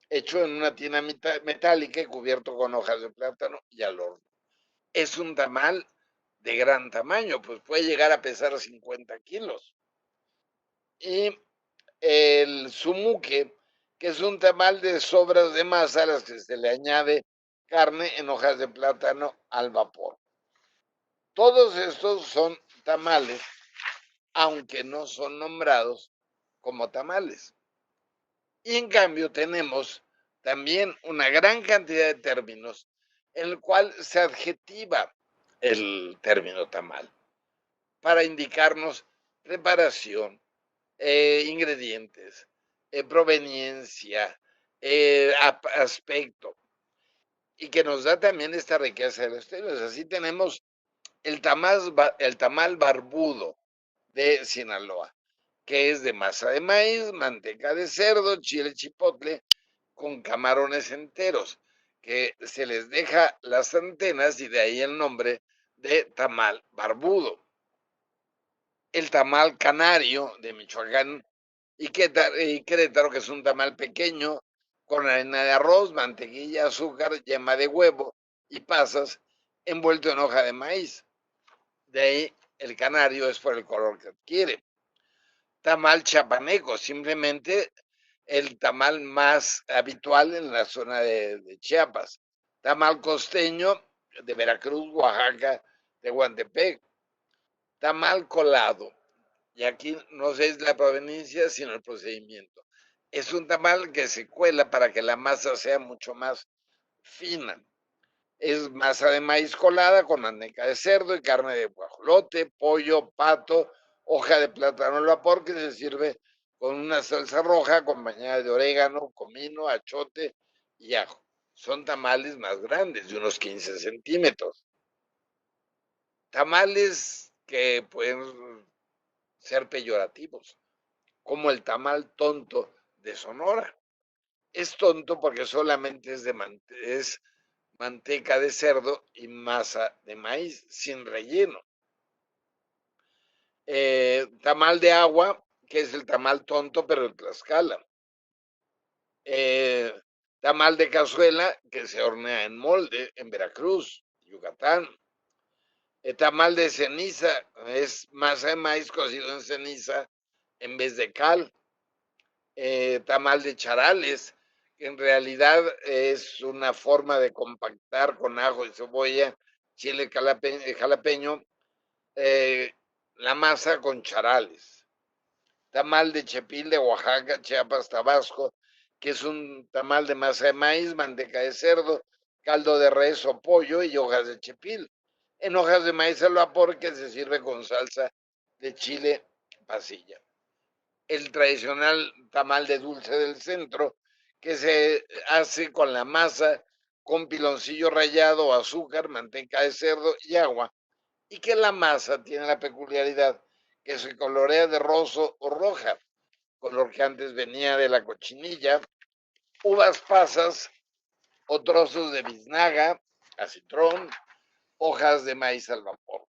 hecho en una tina metálica y cubierto con hojas de plátano y al horno. Es un tamal de gran tamaño, pues puede llegar a pesar 50 kilos. Y el sumuque, que es un tamal de sobras de masa a las que se le añade carne en hojas de plátano al vapor. Todos estos son tamales, aunque no son nombrados como tamales. Y en cambio tenemos también una gran cantidad de términos en el cual se adjetiva el término tamal para indicarnos preparación, ingredientes, proveniencia, aspecto, y que nos da también esta riqueza de los términos. Así tenemos el tamal barbudo de Sinaloa, que es de masa de maíz, manteca de cerdo, chile chipotle, con camarones enteros, que se les deja las antenas y de ahí el nombre de tamal barbudo. El tamal canario de Michoacán y Querétaro, que es un tamal pequeño con harina de arroz, mantequilla, azúcar, yema de huevo y pasas, envuelto en hoja de maíz. De ahí el canario es por el color que adquiere. Tamal chapaneco, simplemente el tamal más habitual en la zona de Chiapas. Tamal costeño de Veracruz, Oaxaca, de Tehuantepec. Tamal colado, y aquí no es la proveniencia, sino el procedimiento. Es un tamal que se cuela para que la masa sea mucho más fina. Es masa de maíz colada con manteca de cerdo y carne de guajolote, pollo, pato, hoja de plátano al vapor que se sirve con una salsa roja acompañada de orégano, comino, achote y ajo. Son tamales más grandes, de unos 15 centímetros. Tamales que pueden ser peyorativos, como el tamal tonto de Sonora. Es tonto porque solamente es manteca de cerdo y masa de maíz sin relleno. Tamal de agua, que es el tamal tonto, pero en Tlaxcala. Eh, Tamal de cazuela, que se hornea en molde en Veracruz, Yucatán. Tamal de ceniza, es masa de maíz cocido en ceniza en vez de cal. Tamal de charales, que en realidad es una forma de compactar con ajo y cebolla, chile jalapeño, la masa con charales. Tamal de chepil de Oaxaca, Chiapas, Tabasco, que es un tamal de masa de maíz, manteca de cerdo, caldo de res o pollo y hojas de chepil. En hojas de maíz al vapor que se sirve con salsa de chile pasilla. El tradicional tamal de dulce del centro, que se hace con la masa, con piloncillo rallado, azúcar, manteca de cerdo y agua, y que la masa tiene la peculiaridad que se colorea de roso o roja, color que antes venía de la cochinilla, uvas pasas o trozos de biznaga, acitrón, hojas de maíz al vapor,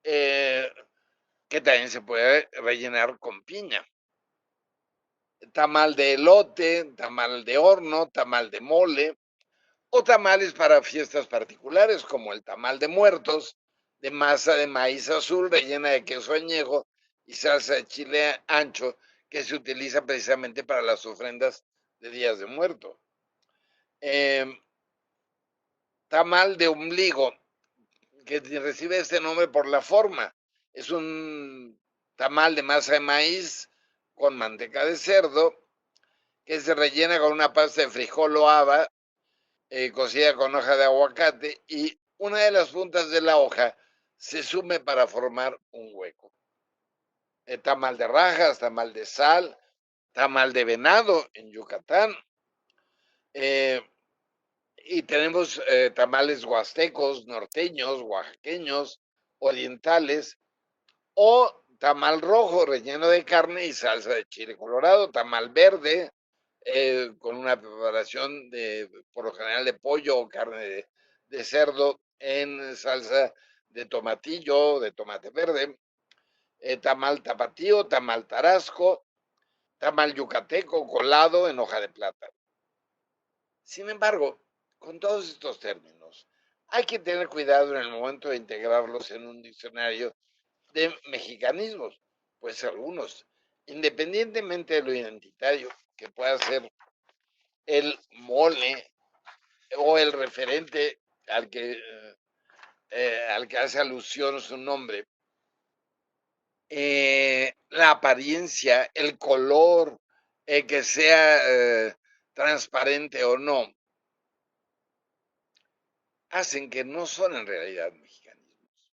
que también se puede rellenar con piña. Tamal de elote, tamal de horno, tamal de mole o tamales para fiestas particulares como el tamal de muertos de masa de maíz azul rellena de queso añejo y salsa de chile ancho que se utiliza precisamente para las ofrendas de días de muerto. Eh, Tamal de ombligo, que recibe este nombre por la forma. Es un tamal de masa de maíz con manteca de cerdo que se rellena con una pasta de frijol o haba cocida con hoja de aguacate y una de las puntas de la hoja se sume para formar un hueco. Tamal de rajas, tamal de sal, tamal de venado en Yucatán. Y tenemos tamales huastecos, norteños, oaxaqueños, orientales, o tamal rojo relleno de carne y salsa de chile colorado, tamal verde con una preparación por lo general de pollo o carne de cerdo en salsa de tomatillo, de tomate verde, tamal tapatío, tamal tarasco, tamal yucateco colado en hoja de plátano. Sin embargo, con todos estos términos, hay que tener cuidado en el momento de integrarlos en un diccionario de mexicanismos, pues algunos, independientemente de lo identitario que pueda ser el mole o el referente al que hace alusión su nombre, la apariencia, el color, que sea transparente o no, hacen que no son en realidad mexicanismos.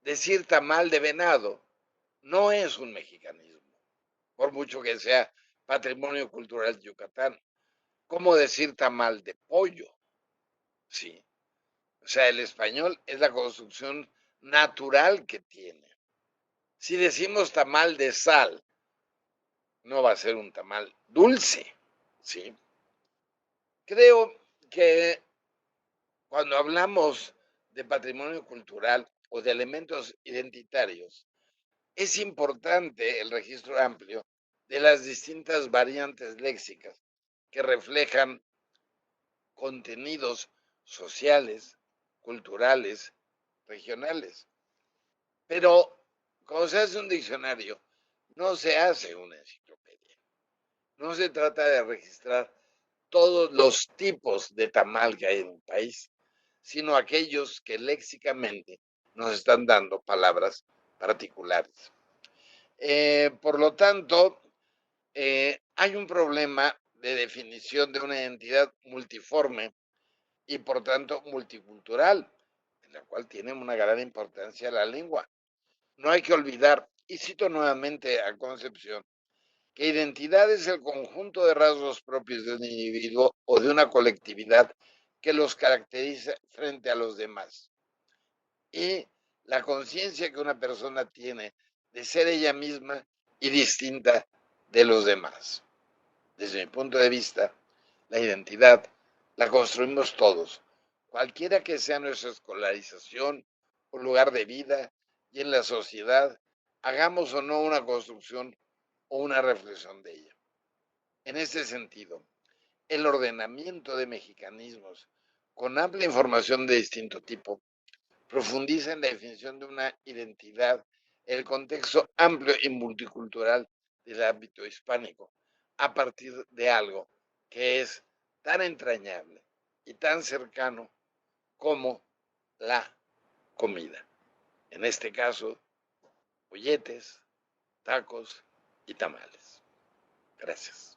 Decir tamal de venado no es un mexicanismo, por mucho que sea patrimonio cultural de Yucatán. ¿Cómo decir tamal de pollo? Sí. O sea, el español es la construcción natural que tiene. Si decimos tamal de sal, no va a ser un tamal dulce, ¿sí? Creo que cuando hablamos de patrimonio cultural o de elementos identitarios, es importante el registro amplio de las distintas variantes léxicas que reflejan contenidos sociales, culturales, regionales. Pero cuando se hace un diccionario, no se hace una enciclopedia. No se trata de registrar todos los tipos de tamal que hay en un país, sino aquellos que léxicamente nos están dando palabras particulares. Por lo tanto, hay un problema de definición de una identidad multiforme y por tanto multicultural, en la cual tiene una gran importancia la lengua. No hay que olvidar, y cito nuevamente a Concepción, que identidad es el conjunto de rasgos propios de un individuo o de una colectividad que los caracteriza frente a los demás. Y la conciencia que una persona tiene de ser ella misma y distinta de los demás. Desde mi punto de vista, la identidad la construimos todos, cualquiera que sea nuestra escolarización o lugar de vida y en la sociedad, hagamos o no una construcción o una reflexión de ella. En este sentido, el ordenamiento de mexicanismos con amplia información de distinto tipo profundiza en la definición de una identidad en el contexto amplio y multicultural del ámbito hispánico, a partir de algo que es tan entrañable y tan cercano como la comida. En este caso, bolletes, tacos y tamales. Gracias.